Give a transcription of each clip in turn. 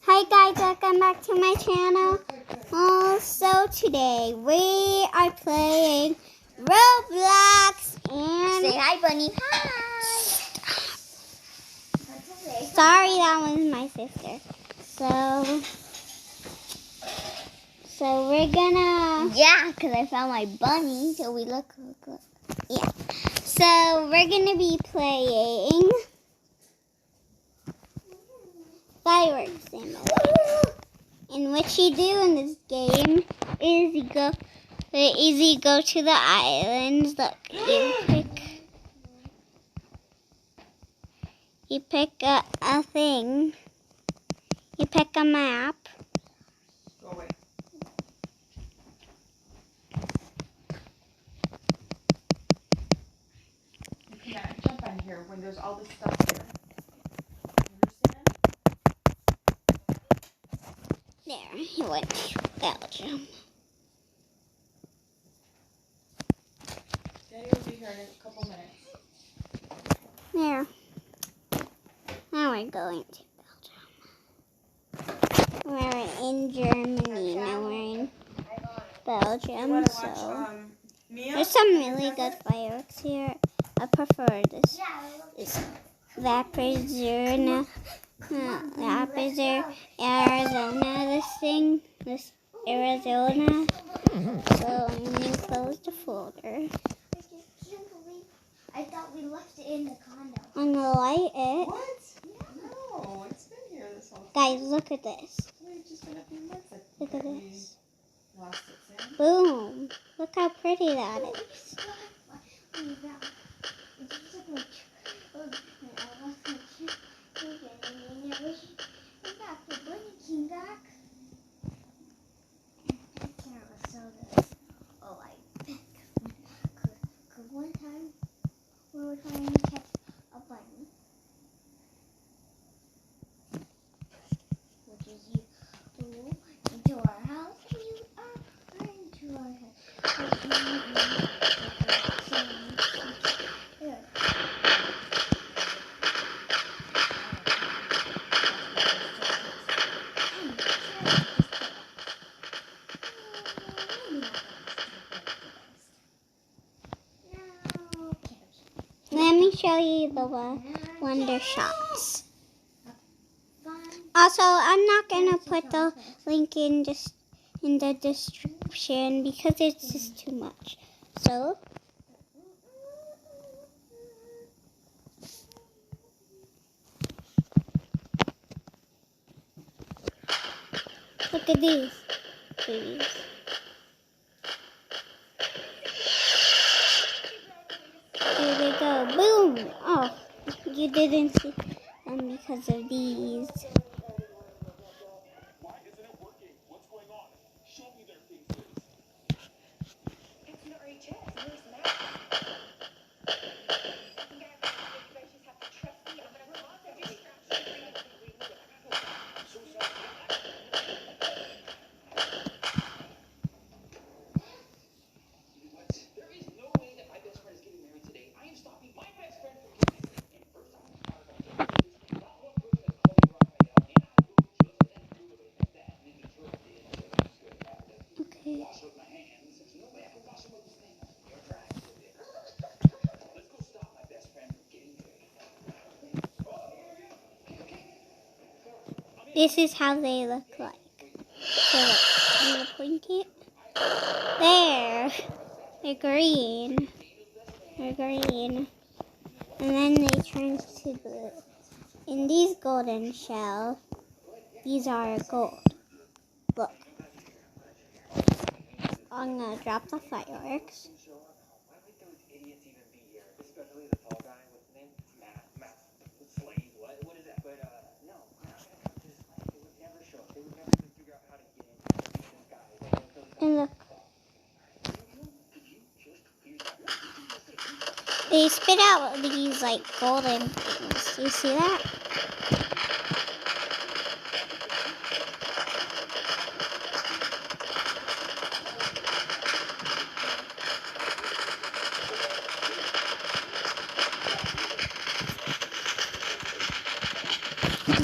Hi guys, welcome back to my channel. So today we are playing Roblox and... Say hi, Bunny. Hi. Sorry, that was my sister. So we're gonna... Yeah, because I found my bunny. So we look. Yeah. So we're gonna be playing fireworks simulator. And what you do in this game is you go to the islands. Look, you pick a thing. You pick a map. Go away. You cannot jump on here when there's all this stuff here. There, he went to Belgium. Daddy will be here in a couple minutes. There. Now we're going to Belgium. We're in Germany. Now we're in Belgium. So there's some really good fireworks here. I prefer this Rapid Arizona. This Arizona. So I'm gonna close the folder. I thought we left it in the condo. I'm gonna light it. What? No, it's been here this whole time. Guys, look at this. It's just been a few months. Look at this. Lost it, Sam. Boom. Look how pretty that is. One time we were trying to catch a bunny, which is you flew into our house and you are into our house. Let me show you the wonder shots. Also, I'm not gonna put the link in the description because it's just too much. So look at these babies. Here they go. Boom! Oh, you didn't see them because of these. Why isn't it working? What's going on? Show me their faces. It's not reaching. Where's Matt? I think you guys just have to trust me. I'm gonna come out there. I'm so sorry. What? There is no way that my best friend is getting married today. I am stopping my best friend from getting married. And first I'm not one person has called me rock right now, and I will just let you do it like that. Ninja Turtle did. So I'm just gonna have to wash up my hands. There's no way I can wash them with this thing. You're trying to do it. Let's go stop my best friend from getting married. This is how they look like. So look, I'm gonna point it. There. They're green. They're green. And then they turn to blue. In these golden shells, these are gold. Look. I'm gonna drop the fireworks. Why would those idiots even be here? Especially the tall guy. What's his name? Matt. Slade. What is that? But, no. They would never show up. They would never even figure out how to get in this guy. And look. They spit out these like golden things. Do you see that?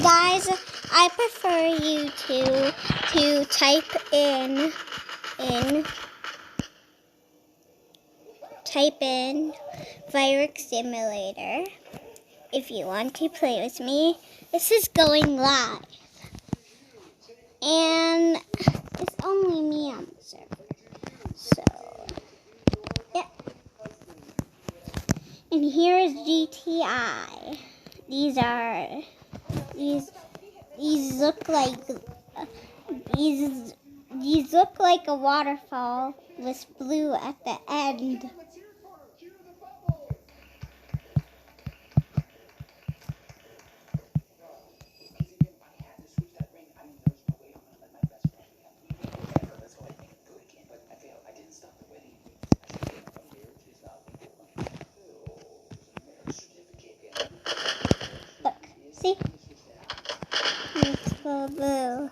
Guys, I prefer you to type in Virus Simulator if you want to play with me. This is going live, and it's only me on the server. So, yeah. And here is GTI. These look like these look like a waterfall with blue at the end. Look, see? It's so blue.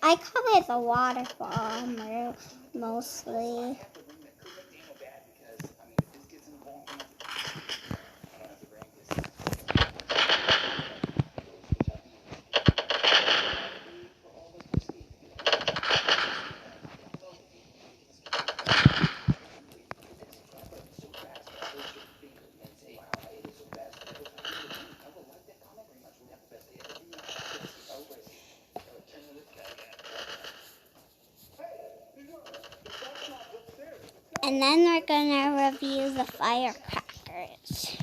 I call it a waterfall mostly. And then we're gonna review the firecrackers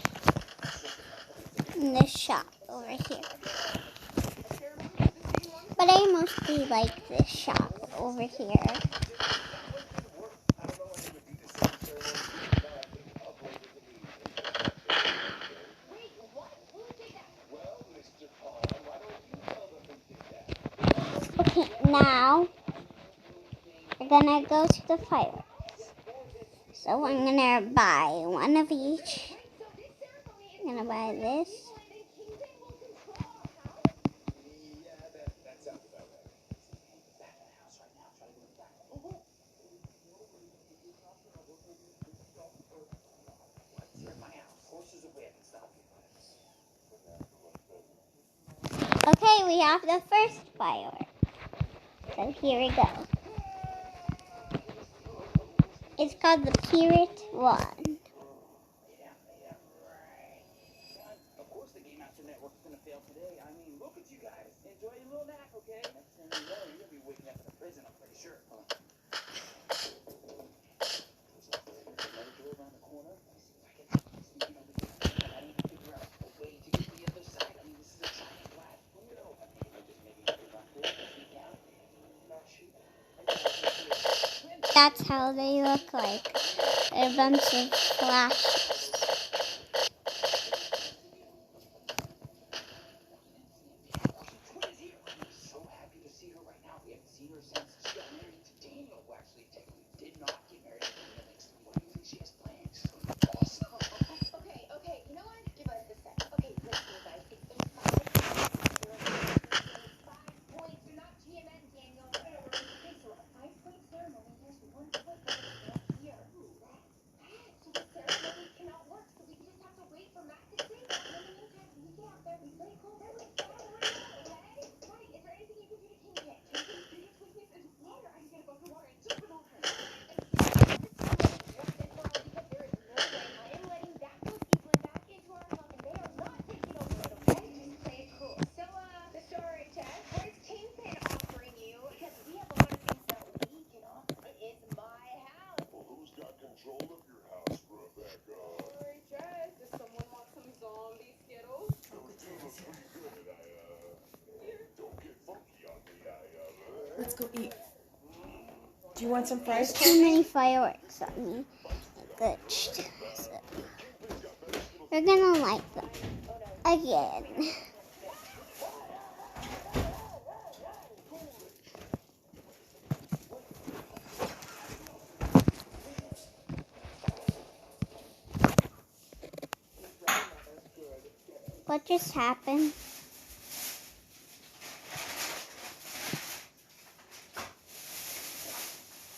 in this shop over here. But I mostly like this shop over here. Okay, now we're gonna go to the fireworks. So I'm gonna buy one of each. I'm gonna buy this. Okay, we have the first firework. So here we go. It's called the Pirate One. Of course the Game Master Network's gonna fail today. I mean, look at you guys. Enjoy your little nap, okay? Next thing you know, you'll be waking up in a prison, I'm pretty sure. Another door around the corner. I see if I can sneak over here. I need to figure out a way to get to the other side. I mean, this is a giant glass window. I think I just maybe go back there, sneak out, not shoot. That's how they look like. A bunch of flashes. So happy to see her right now. We haven't seen her since she got married to Daniel, who actually technically did not get married to the next. What do you think she has planned? She's gonna be awesome. Okay, you know what? Give us a sec. Okay, listen, you guys. It's 5 points. You're not GMN, Daniel. Okay, so a 5-point ceremony has 1 point here. So the ceremony cannot work, so we just have to wait for Matt to sing. In the meantime, we get out there, we play cool. Then we start okay? Right, is there anything you can do to King Cat? King Cat's water. I can get a bucket of water and jump it on her. Once and for all, because there is no way I am letting that pussy blend back into our house, and they are not taking over it, okay? Just play it cool. So, the story, Chad, what is Kingpin offering you? Because we have a lot of things that we can offer. It's my house. Well, who's got control of your house, Rebecca? Sorry, Chad, does someone want some zombie Skittles? Those two look pretty good. Don't get funky on me. Let's go eat. Do you want some fries? Too many fireworks on me. Glitched. So you're gonna like them again. What just happened?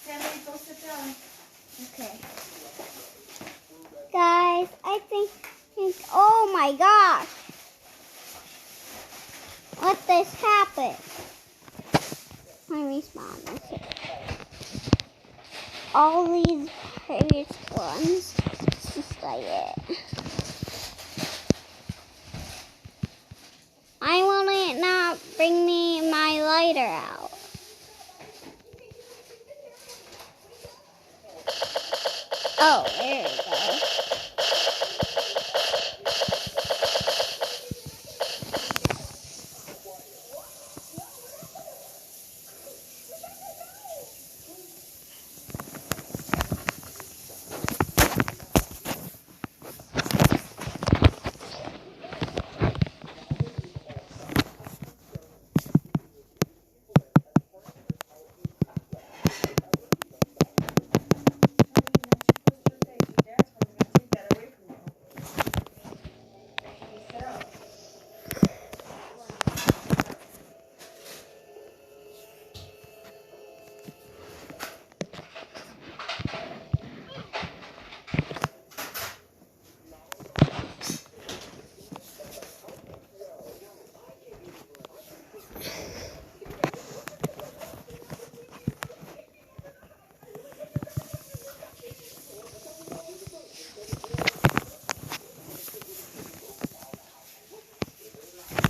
Sammy, go sit down. Okay. my gosh! What this happened? Let me respawn. Okay. All these previous ones. It's just like it. Why won't it not bring me my lighter out? Oh, there we go.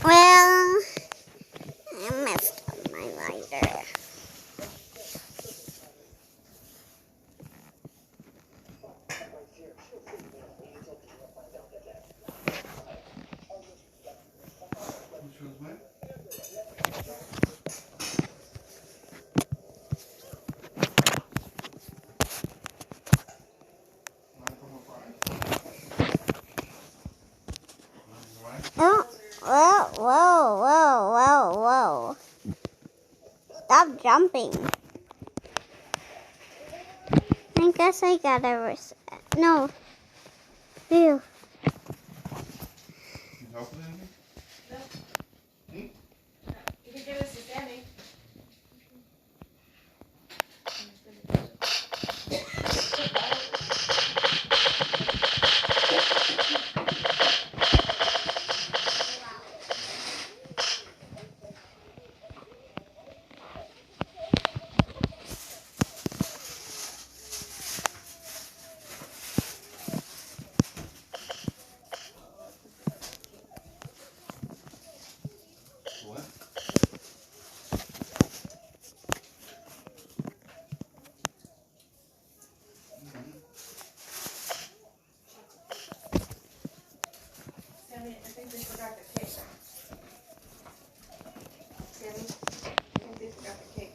Well, I messed up my lighter. Oh, whoa. Stop jumping. I guess I gotta reset. No. Ew. You helping anything? You can give us a standing. What? Sammy, I think they forgot the cake. Sammy, I think they forgot the cake.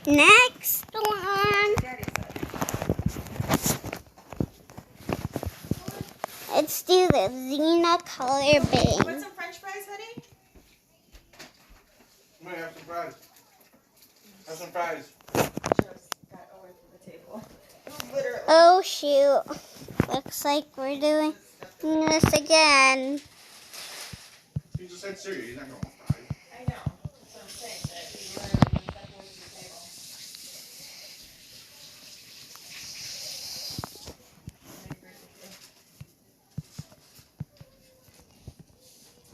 Next one. Daddy said. Let's do the Xena color Want bing. some French fries, honey? I'm gonna have some fries. Have some fries. Just got away from the table. Literally. Oh shoot. Looks like we're doing this again. He just said cereal. He's not gonna want fries. I know. That's what I'm saying. That he literally just stepped away from the table. I agree with you.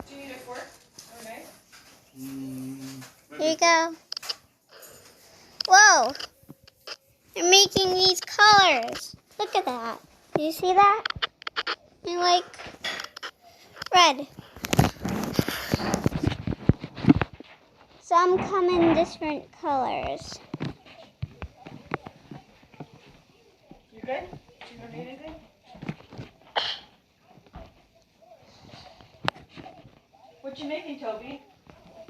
Do you need a fork or a knife? Here you go. Whoa. They're making these colors. Look at that. Do you see that? I like red. Some come in different colors. You good? Do you don't need anything? What you making, Toby?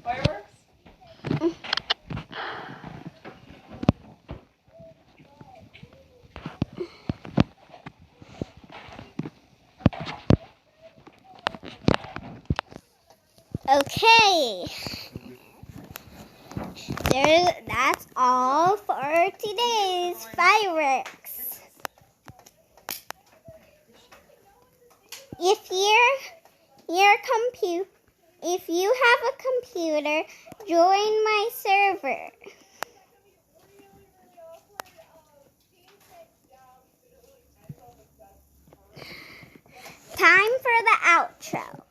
Fireworks? Okay. That's all for today's fireworks. If you have a computer, join my server. Time for the outro.